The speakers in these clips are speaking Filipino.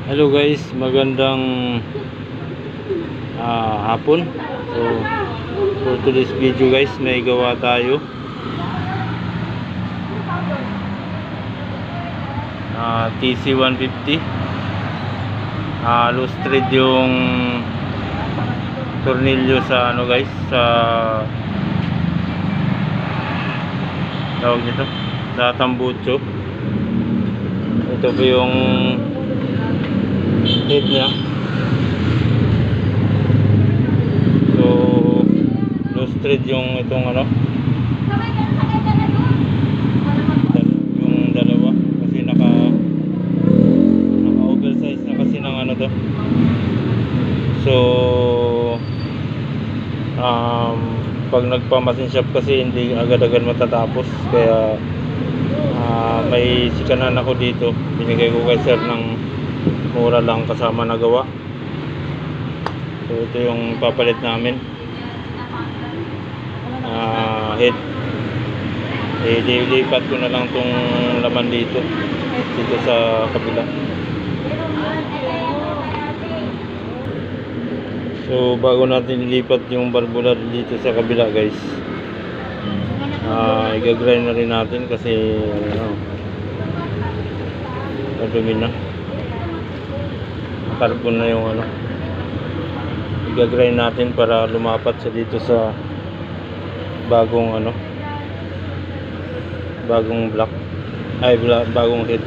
Hello guys, magandang hapon. So for today's video guys, may gawa tayo. TC150. Loose thread yung tornilyo sa ano guys, sa tawag nito, sa tambucho. Ito po yung head niya. So loose thread yung itong ano, yung dalawa kasi naka oversize na kasi ng ano to. So pag nagpa-machine shop kasi hindi agad-agad matatapos, kaya may sikanan ako dito, binigay ko kay sir ng mura lang kasama na gawa. So ito yung papalit namin, head. Lilipat ko na lang tong laman dito sa kabila. So bago natin ilipat yung barbula dito sa kabila guys, i-grind na rin natin kasi madumi na, carbon na yung ano. I-grind natin para lumapat siya dito sa bagong ano, bagong block, bagong head.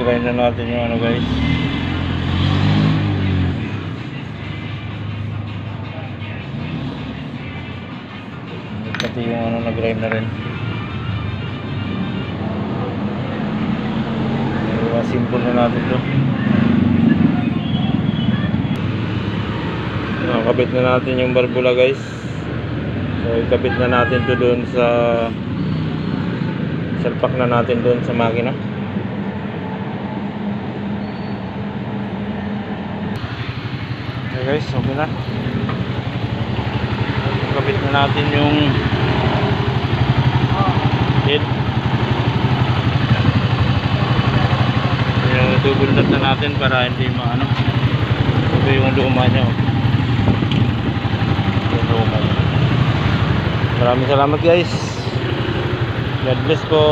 grind na natin yung ano guys. Pati yung ano nag-grind na rin. Simple na natin to. Nakakabit na natin yung barbula guys. So ikabit na natin to doon sa salpak na natin doon sa makina. Okay guys, okay na. Ikabit na natin yung head. Yung double nut na natin para hindi maano. Ito yung luma niya. Yung luma niya. Maraming salamat guys. God bless po.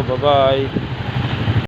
Bye bye.